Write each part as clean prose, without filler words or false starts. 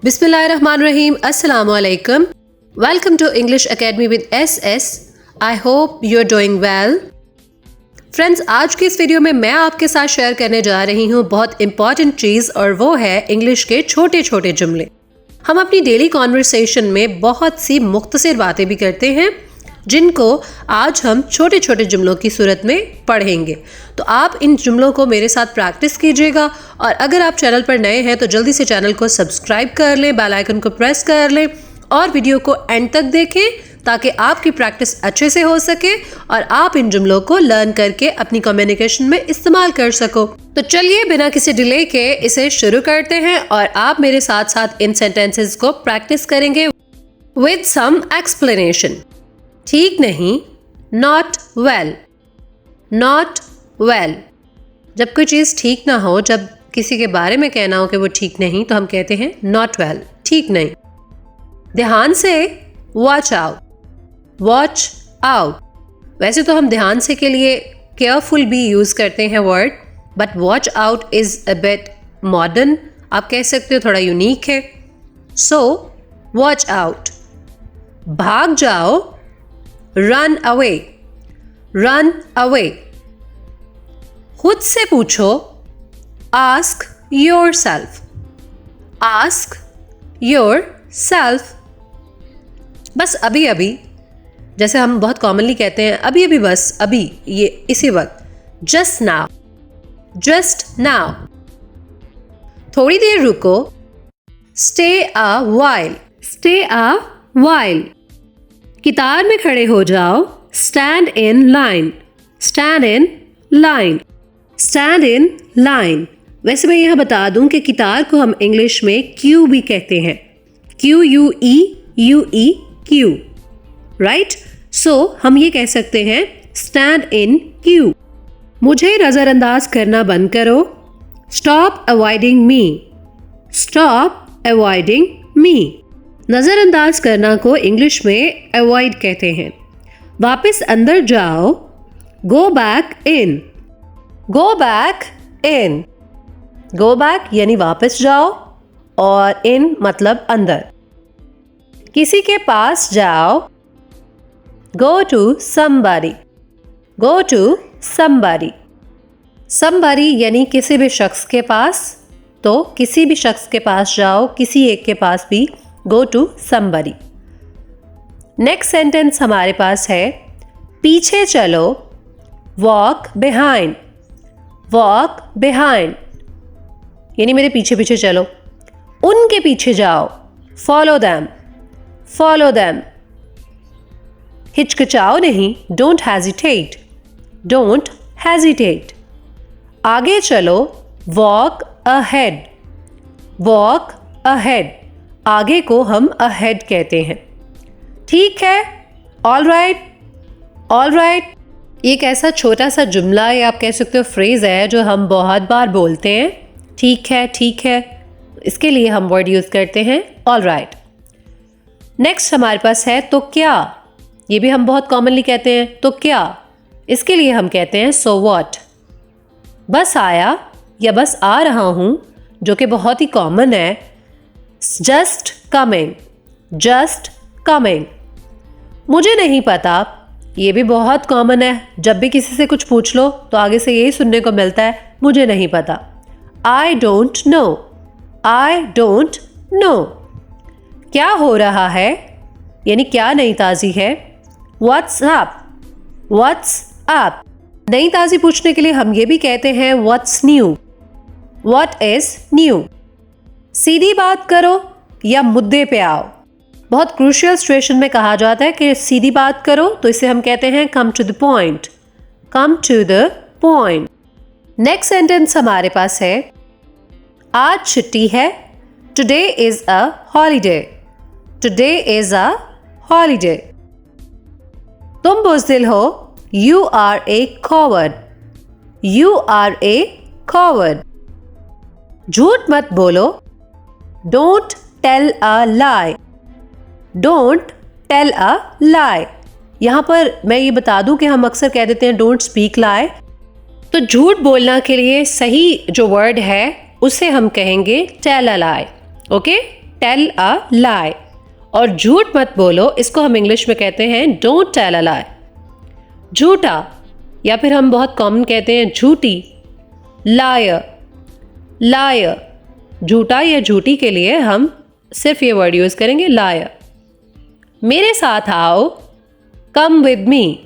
Bismillahirrahmanirrahim. Assalamu alaikum. Welcome to English Academy with SS. I hope you're doing well. Friends, आज की इस video में मैं आपके साथ शेयर करने जा रही हूँ बहुत इंपॉर्टेंट चीज़, और वो है इंग्लिश के छोटे छोटे जुमले। हम अपनी डेली कॉन्वर्सेशन में बहुत सी मुख्तसर बातें भी करते हैं, जिनको आज हम छोटे छोटे जुमलों की सूरत में पढ़ेंगे। तो आप इन जुमलों को मेरे साथ प्रैक्टिस कीजिएगा, और अगर आप चैनल पर नए हैं तो जल्दी से चैनल को सब्सक्राइब कर लें, बेल आइकन को प्रेस कर लें और वीडियो को एंड तक देखें, ताकि आपकी प्रैक्टिस अच्छे से हो सके और आप इन जुमलों को लर्न करके अपनी कम्युनिकेशन में इस्तेमाल कर सको। तो चलिए बिना किसी डिले के इसे शुरू करते हैं, और आप मेरे साथ साथ इन सेंटेंसेस को प्रैक्टिस करेंगे विद सम एक्सप्लेनेशन। ठीक नहीं, नॉट वेल। नॉट वेल, जब कोई चीज़ ठीक ना हो, जब किसी के बारे में कहना हो कि वो ठीक नहीं, तो हम कहते हैं नॉट वेल, ठीक नहीं। ध्यान से, वॉच आउट। वॉच आउट, वैसे तो हम ध्यान से के लिए केयरफुल भी यूज़ करते हैं word, but watch out is a bit modern, आप कह सकते हो थोड़ा यूनिक है। So watch out. भाग जाओ, रन अवे। Run away. खुद से पूछो, ask your self. Ask your self. बस अभी अभी, जैसे हम बहुत कॉमनली कहते हैं अभी अभी, बस अभी, ये इसी वक्त। Just now. Just now. थोड़ी देर रुको, stay a while. Stay a while. कतार में खड़े हो जाओ, stand in line. Stand in line. Stand in line. वैसे मैं यह बता दूं कि कतार को हम इंग्लिश में क्यू भी कहते हैं। QUE Q, right? सो हम ये कह सकते हैं स्टैंड इन क्यू। मुझे नजरअंदाज करना बंद करो, स्टॉप अवॉइडिंग मी। स्टॉप अवॉइडिंग मी। नजरअंदाज करना को इंग्लिश में अवॉइड कहते हैं। वापस अंदर जाओ, go back in. Go back in. Go back यानी वापस जाओ, और इन मतलब अंदर। किसी के पास जाओ, go to somebody। Go to somebody। somebody यानी किसी भी शख्स के पास, तो किसी भी शख्स के पास जाओ, किसी एक के पास भी, go to somebody। Next sentence हमारे पास है, पीछे चलो, वॉक बिहाइंड। वॉक बिहाइंड यानी मेरे पीछे पीछे चलो। उनके पीछे जाओ, फॉलो दैम। Follow them. हिचकिचाओ नहीं, डोंट हेजिटेट। Don't hesitate. आगे चलो, वॉक अहेड। Walk ahead. आगे को हम अहेड कहते हैं। ठीक है, ऑल राइट। ऑल राइट एक ऐसा छोटा सा जुमला, या आप कह सकते हो फ्रेज है, जो हम बहुत बार बोलते हैं। ठीक है, ठीक है, इसके लिए हम वर्ड यूज करते हैं ऑल राइट। नेक्स्ट हमारे पास है तो क्या। ये भी हम बहुत कॉमनली कहते हैं, तो क्या। इसके लिए हम कहते हैं सो व्हाट। बस आया या बस आ रहा हूं, जो कि बहुत ही कॉमन है, जस्ट कमिंग। Just coming. मुझे नहीं पता, ये भी बहुत कॉमन है, जब भी किसी से कुछ पूछ लो तो आगे से यही सुनने को मिलता है, मुझे नहीं पता। I don't know. I don't know. क्या हो रहा है यानी क्या नई ताज़ी है, व्हाट्स अप। What's up. नई ताज़ी पूछने के लिए हम ये भी कहते हैं what's new. What is new. सीधी बात करो या मुद्दे पे आओ। बहुत क्रूशियल सिचुएशन में कहा जाता है कि सीधी बात करो, तो इसे हम कहते हैं come to the point. Come to the point. Next sentence हमारे पास है, आज छुट्टी है, today is a holiday. Today is a holiday. तुम बुज़दिल हो, you are a coward. You are a coward. झूठ मत बोलो, don't tell a lie. Don't tell a lie. यहाँ पर मैं ये बता दूं कि हम अक्सर कह देते हैं डोंट स्पीक लाई, तो झूठ बोलना के लिए सही जो वर्ड है उसे हम कहेंगे tell a lie. Okay, tell a lie. और झूठ मत बोलो, इसको हम इंग्लिश में कहते हैं डोंट टेल अ लाई। झूठा, या फिर हम बहुत कॉमन कहते हैं झूठी, लायर। लायर, झूठा या झूठी के लिए हम सिर्फ ये वर्ड यूज करेंगे लायर। मेरे साथ आओ, come with me.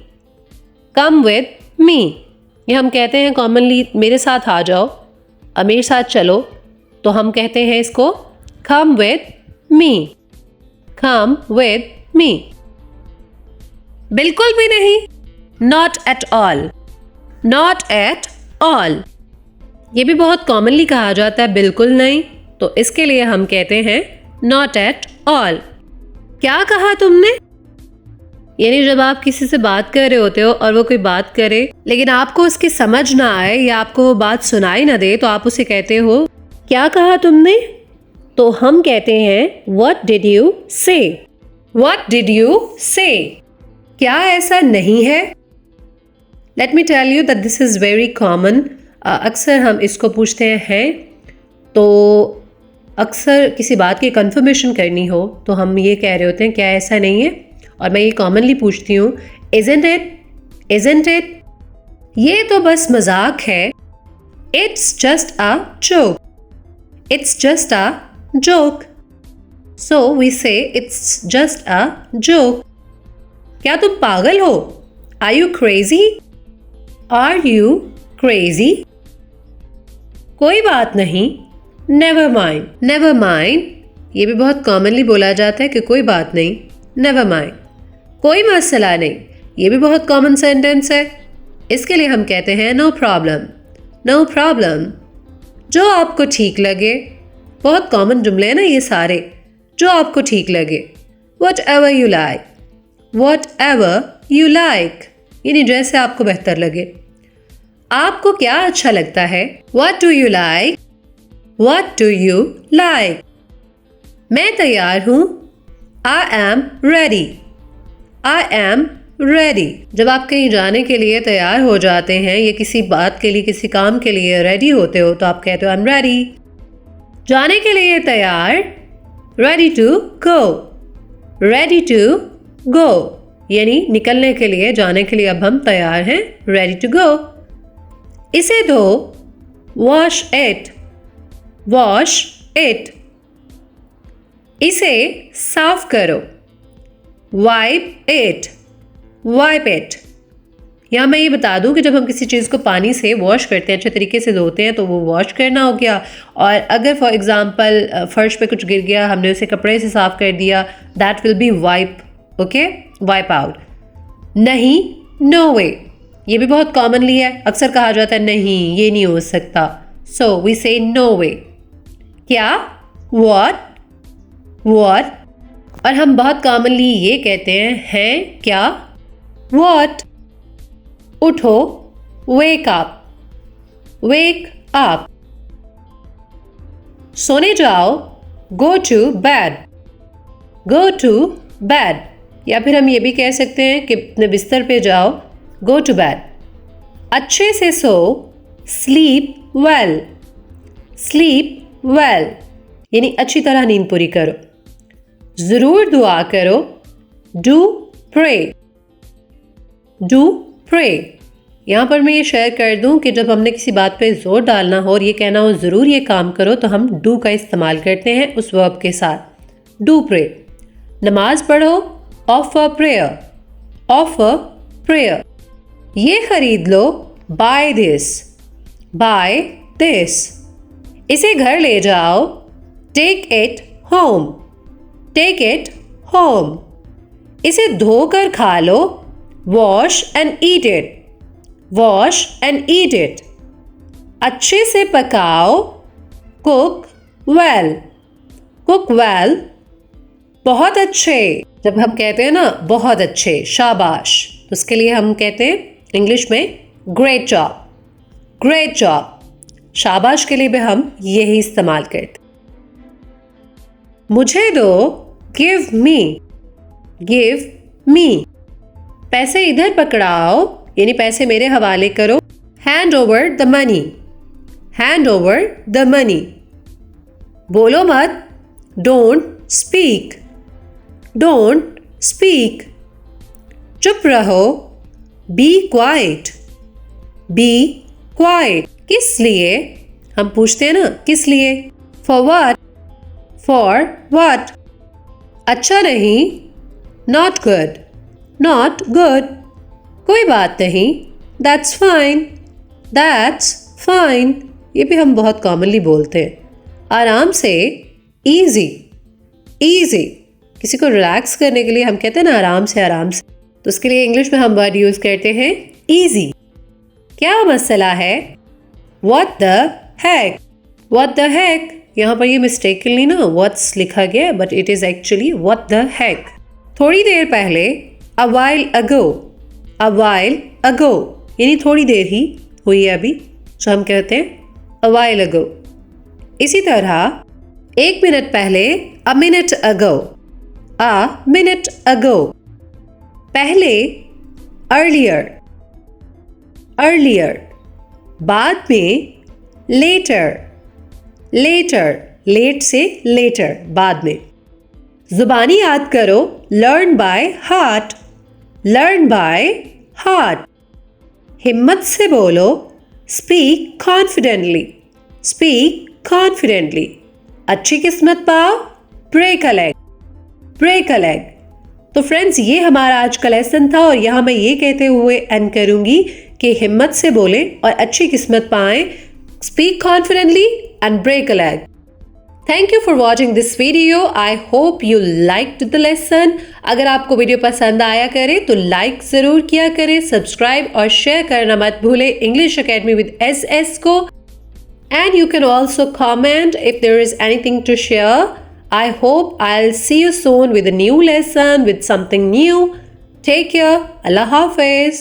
Come with me, ये हम कहते हैं कॉमनली मेरे साथ आ जाओ, अब मेरे साथ चलो, तो हम कहते हैं इसको come with me. Come with me. बिल्कुल भी नहीं, not at all. Not at all, ये भी बहुत कॉमनली कहा जाता है बिल्कुल नहीं, तो इसके लिए हम कहते हैं नॉट एट ऑल। क्या कहा तुमने? यानी जब आप किसी से बात कर रहे होते हो और वो कोई बात करे लेकिन आपको उसकी समझ ना आए या आपको वो बात सुनाई ना दे, तो आप उसे कहते हो क्या कहा तुमने? तो हम कहते हैं what did you say. What did you say. क्या ऐसा नहीं है? Let me tell you that this is very common. अक्सर हम इसको पूछते हैं तो अक्सर किसी बात की कंफर्मेशन करनी हो तो हम ये कह रहे होते हैं क्या ऐसा नहीं है, और मैं ये कॉमनली पूछती हूँ इज़न्ट इट, इज़न्ट इट। ये तो बस मजाक है, it's just a joke, it's just a joke. So we say it's just a joke. क्या तुम पागल हो? Are you crazy? Are you crazy? कोई बात नहीं, नेवर माइंड। नेवर माइंड, ये भी बहुत कॉमनली बोला जाता है कि कोई बात नहीं, नेवर माइंड। कोई मसला नहीं, ये भी बहुत कॉमन सेंटेंस है, इसके लिए हम कहते हैं नो प्रॉब्लम। नो प्रॉब्लम, जो आपको ठीक लगे। बहुत कॉमन जुमले हैं ना ये सारे, जो आपको ठीक लगे। What ever you like, what ever you like, यानी जैसे आपको बेहतर लगे। आपको क्या अच्छा लगता है? What do you like, what do you like. मैं तैयार हूं, I am ready, I am ready. जब आप कहीं जाने के लिए तैयार हो जाते हैं या किसी बात के लिए, किसी काम के लिए रेडी होते हो, तो आप कहते हो आई एम रेडी। जाने के लिए तैयार, ready to go, ready to go, यानी निकलने के लिए, जाने के लिए अब हम तैयार हैं, रेडी टू गो। इसे धो, वॉश इट, वॉश इट। इसे साफ करो, वाइप इट, वाइप इट। यहाँ मैं ये बता दूं कि जब हम किसी चीज़ को पानी से वॉश करते हैं, अच्छे तरीके से धोते हैं, तो वो वॉश करना हो गया। और अगर फॉर एग्जांपल फर्श पे कुछ गिर गया, हमने उसे कपड़े से साफ कर दिया, that will be wipe, okay, wipe out. नहीं, नो वे, ये भी बहुत कॉमनली है, अक्सर कहा जाता है नहीं ये नहीं हो सकता, सो वी से नो वे। क्या? What, what. और हम बहुत कॉमनली ये कहते हैं क्या? व्हाट। उठो, वेक अप, वेक अप। सोने जाओ, go to bed, go to bed. या फिर हम ये भी कह सकते हैं कि अपने बिस्तर पे जाओ, गो टू बेड। अच्छे से सो, स्लीप वेल, स्लीप वेल, यानी अच्छी तरह नींद पूरी करो। जरूर दुआ करो, डू प्रे, डू प्रे। यहाँ पर मैं ये शेयर कर दूं कि जब हमने किसी बात पे जोर डालना हो और ये कहना हो ज़रूर ये काम करो, तो हम डू का इस्तेमाल करते हैं उस वर्ब के साथ, डू प्रे। नमाज पढ़ो, ऑफर प्रेयर, ऑफर प्रेयर। ये खरीद लो, बाय दिस, बाय दिस। इसे घर ले जाओ, take it home, take it home. इसे धोकर खा लो, wash and eat it, wash and eat it. अच्छे से पकाओ, कुक वेल, कुक वेल। बहुत अच्छे, जब हम कहते हैं ना बहुत अच्छे, शाबाश, तो उसके लिए हम कहते हैं इंग्लिश में ग्रेट जॉब, ग्रेट जॉब। शाबाश के लिए भी हम यही इस्तेमाल करते। मुझे दो, गिव मी, गिव मी। पैसे इधर पकड़ाओ, यानी पैसे मेरे हवाले करो, hand over the money, hand over the money. बोलो मत, Don't speak. Don't speak. चुप रहो. Be quiet. Be quiet. किस लिए? हम पूछते हैं ना, किस लिए? For what? For what? अच्छा नहीं. Not good. Not good. कोई बात नहीं. That's fine. That's fine. ये भी हम बहुत कॉमनली बोलते हैं. आराम से. Easy. Easy. किसी को रिलैक्स करने के लिए हम कहते हैं ना आराम से. तो उसके लिए इंग्लिश में हम वर्ड यूज करते हैं easy. क्या मसला है? What the heck? What the heck? यहाँ पर ये मिस्टेकनली ना what's लिखा गया, but it is actually what the heck. थोड़ी देर पहले. A while ago. A while ago. यानी थोड़ी देर ही हुई है अभी, जो हम कहते हैं a while ago. इसी तरह 1 मिनट पहले. A minute ago. A minute ago. पहले. Earlier. Earlier. बाद में. Later. Later. Late से later. बाद में. जुबानी याद करो. Learn by heart. Learn by heart. हिम्मत से बोलो. Speak confidently. Speak confidently. अच्छी किस्मत पाओ. Break a leg. Break a leg. तो फ्रेंड्स, ये हमारा आज का लेसन था और यहाँ मैं ये कहते हुए एंड करूंगी कि हिम्मत से बोलें और अच्छी किस्मत पाएं. Speak confidently and break a leg. Thank you for watching this video. I hope you liked the lesson. अगर आपको वीडियो पसंद आया करे तो लाइक ज़रूर किया करें, सब्सक्राइब और शेयर करना मत भूलें इंग्लिश अकेडमी विद SS को. And you can also comment if there is anything to share. I hope I'll see you soon with a new lesson, with something new. Take care. Allah Hafiz.